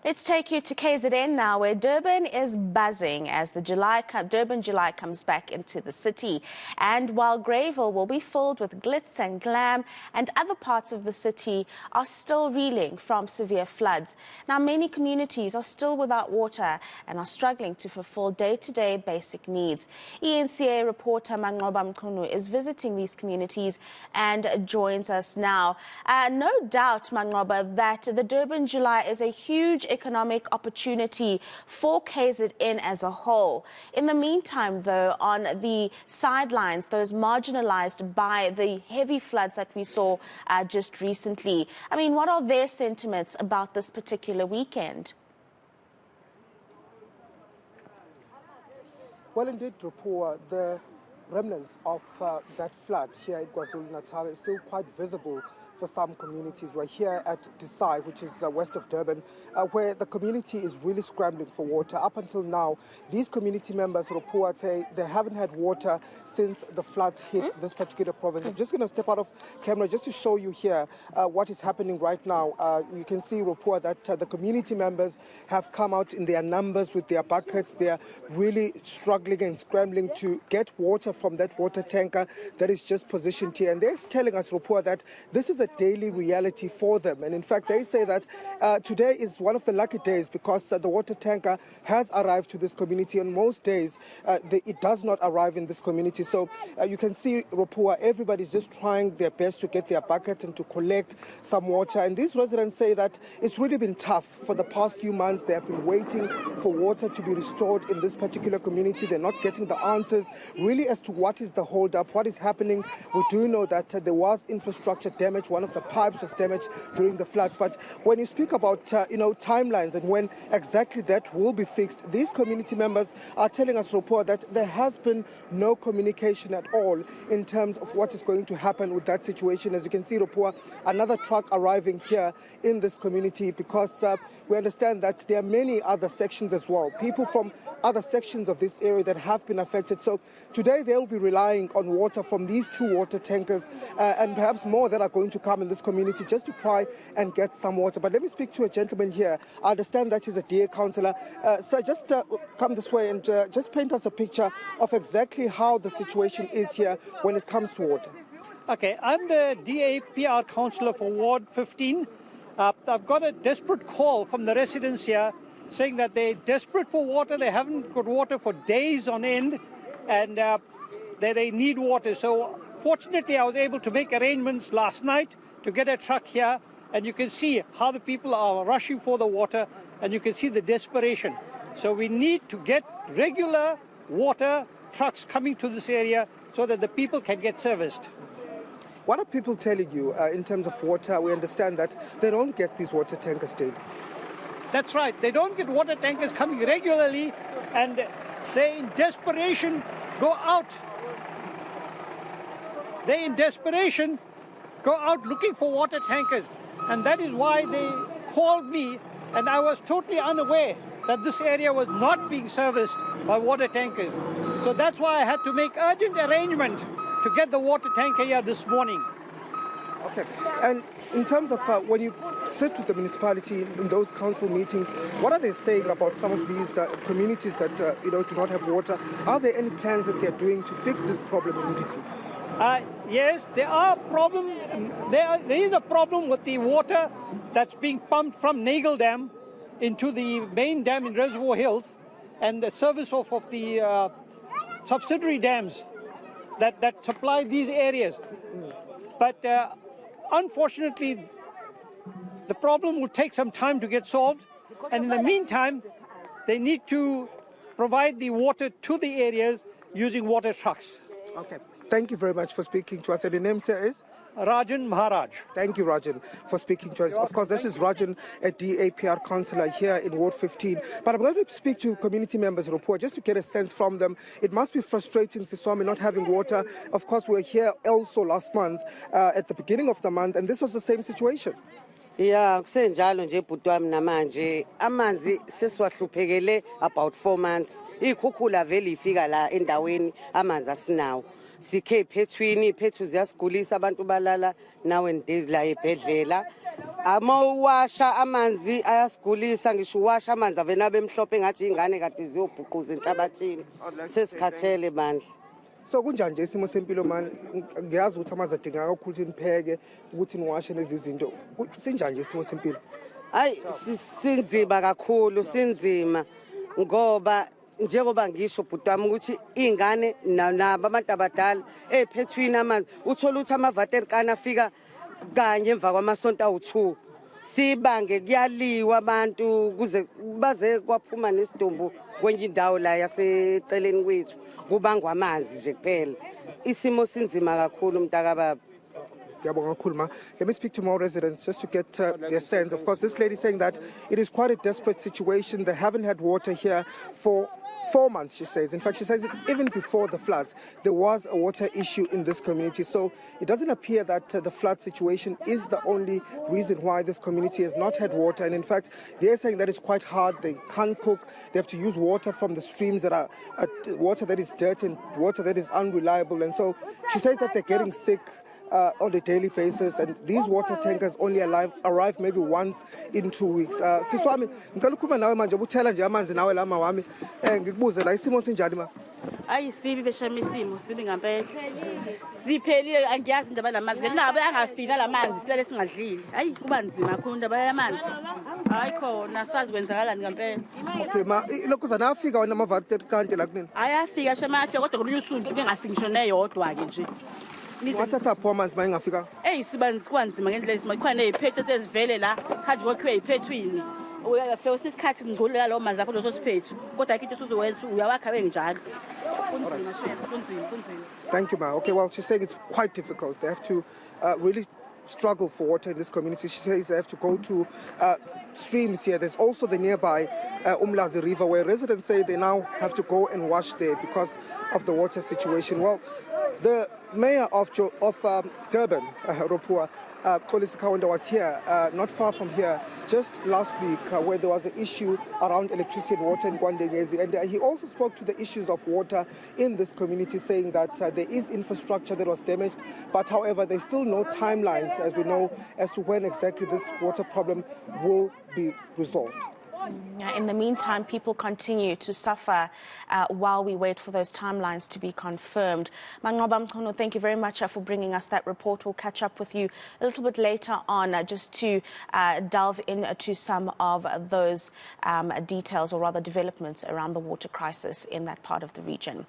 Let's take you to KZN now, where Durban is buzzing as the Durban July comes back into the city. And while Greyville will be filled with glitz and glam, and other parts of the city are still reeling from severe floods. Now, many communities are still without water and are struggling to fulfill day-to-day basic needs. ENCA reporter Manqoba Mchunu is visiting these communities and joins us now. No doubt, Manqoba, that the Durban July is a huge economic opportunity for KZN as a whole. In the meantime, though, on the sidelines, those marginalized by the heavy floods that we saw just recently, I mean, what are their sentiments about this particular weekend? Well, indeed, Rupua, the remnants of that flood here at KwaZulu-Natal is still quite visible for some communities. We're here at Desai, which is west of Durban, where the community is really scrambling for water. Up until now, these community members report say they haven't had water since the floods hit this particular province. I'm just going to step out of camera just to show you here what is happening right now. You can see, report that the community members have come out in their numbers with their buckets. They are really struggling and scrambling to get water from that water tanker that is just positioned here. And they're telling us, report, that this is a daily reality for them. And in fact, they say that today is one of the lucky days because the water tanker has arrived to this community. On most days, it does not arrive in this community. So you can see, Ropua, everybody's just trying their best to get their buckets and to collect some water. And these residents say that it's really been tough for the past few months. They have been waiting for water to be restored in this particular community. They're not getting the answers really as to what is the holdup, what is happening. We do know that there was infrastructure damage. One of the pipes was damaged during the floods. But when you speak about timelines and when exactly that will be fixed, these community members are telling us, report, that there has been no communication at all in terms of what is going to happen with that situation. As you can see, report, another truck arriving here in this community because we understand that there are many other sections as well, people from other sections of this area that have been affected. So today they will be relying on water from these two water tankers and perhaps more that are going to come in this community just to try and get some water. But let me speak to a gentleman here. I understand that he's a DA councillor. Sir, just come this way and just paint us a picture of exactly how the situation is here when it comes to water. Okay, I'm the DA PR councillor for Ward 15. I've got a desperate call from the residents here saying that they're desperate for water. They haven't got water for days on end and they need water. So fortunately, I was able to make arrangements last night to get a truck here, and you can see how the people are rushing for the water, and you can see the desperation. So we need to get regular water trucks coming to this area so that the people can get serviced. What are people telling you in terms of water? We understand that they don't get these water tankers daily. That's right. They don't get water tankers coming regularly, and they in desperation go out. They in desperation go out looking for water tankers. And that is why they called me, and I was totally unaware that this area was not being serviced by water tankers. So that's why I had to make urgent arrangement to get the water tanker here this morning. Okay. And in terms of when you sit with the municipality in those council meetings, what are they saying about some of these communities that do not have water? Are there any plans that they're doing to fix this problem immediately? Yes, there are problems. There is a problem with the water that's being pumped from Nagel Dam into the main dam in Reservoir Hills and the service of the subsidiary dams that supply these areas. But unfortunately, the problem will take some time to get solved. And in the meantime, they need to provide the water to the areas using water trucks. Okay. Thank you very much for speaking to us. And your name, sir, is? Rajan Maharaj. Thank you, Rajan, for speaking to us. Of course, that is Rajan, a DAPR councillor here in Ward 15. But I'm going to speak to community members, report, just to get a sense from them. It must be frustrating, Siswami, not having water. Of course, we were here also last month, at the beginning of the month, and this was the same situation. Yeah, kusenjalo nje bhuti wami namanje amanzi sesiwahluphekele about 4 months. Ikhukhula vele ifika la endaweni amanzi asinawo. Sikhe phethwini, phethu ziyasigulisa abantu balala nowadays la ebhedlela. Amawasha amanzi ayasigulisa ngisho uwasha amanzi avena abemhlophe ngathi ingane kade ziyobhuquza enhlabathini sesikhathele bandla. So kunjani nje isimo sempilo man ngiyazi ukuthi amanzi adingeka kakhulu ukuthi nipheke ukuthi niwashe lezi zinto sinjani nje isimo sempilo Hayi sinzima kakhulu sinzima ngoba njengoba ngisho bhuti wami ukuthi ingane nabo abantu abadala ephethwini amanzi uthola ukuthi amavaterikana afika kanye emva kwamasonto awu2 sibange kuyaliwa abantu kuze baze kwaphuma nesidumbu kwenye indawo la yaseceleni kwethu kubangwa amanzi nje kuphela isimo sinzima kakhulu mntakababa. Let me speak to more residents just to get their sense. Of course, this lady is saying that it is quite a desperate situation. They haven't had water here for 4 months, she says. In fact, she says it's even before the floods, there was a water issue in this community. So it doesn't appear that the flood situation is the only reason why this community has not had water. And in fact, they're saying that it's quite hard. They can't cook. They have to use water from the streams that are water that is dirty and water that is unreliable. And so she says that they're getting sick on a daily basis, and these water tankers only arrive maybe once in 2 weeks. Siswami, ngicela ukuba nawe manje ubuthela nje amanzi nawe lama wami ngikubuze la isimo sinjani ma? Ayisibi beshama isimo sibi ngempela. Siphelile angiyazi indaba lamanzi. Nabo angafika lamanzi silale singadlili. Hayi kuba nzima kakhulu indaba yamanzi. Hayi khona sazi kwenzakalani ngempela. Okay ma, lokho zanafika wena amavater kanje la kunini? Ayafika shema afika kodwa kulunye usuku ngingafiki ngisho neyodwa ke nje. Wathatha performance ma ingafika? Sibanzi kwanzima ngendlela isimo ikhona eziphethe sezivele la khathi kwekhe iphethwini. Uyafika isikhathi ngicululela lo manzi akho lososiphethu kodwa akho into usuzowenza uyawakha benjalo. Thank you ma. Okay, well she's saying it's quite difficult. They have to really struggle for water in this community. She says they have to go to streams here. There's also the nearby Umlazi River where residents say they now have to go and wash there because of the water situation. Well, the mayor of Durban, Ropua, Kolisi Kawanda, was here, not far from here, just last week, where there was an issue around electricity and water in Kwandengezi. And he also spoke to the issues of water in this community, saying that there is infrastructure that was damaged, but however, there's still no timelines, as we know, as to when exactly this water problem will be resolved. In the meantime, people continue to suffer while we wait for those timelines to be confirmed. Mangoba Mkhono, thank you very much for bringing us that report. We'll catch up with you a little bit later on just to delve into some of those details, or rather developments around the water crisis in that part of the region.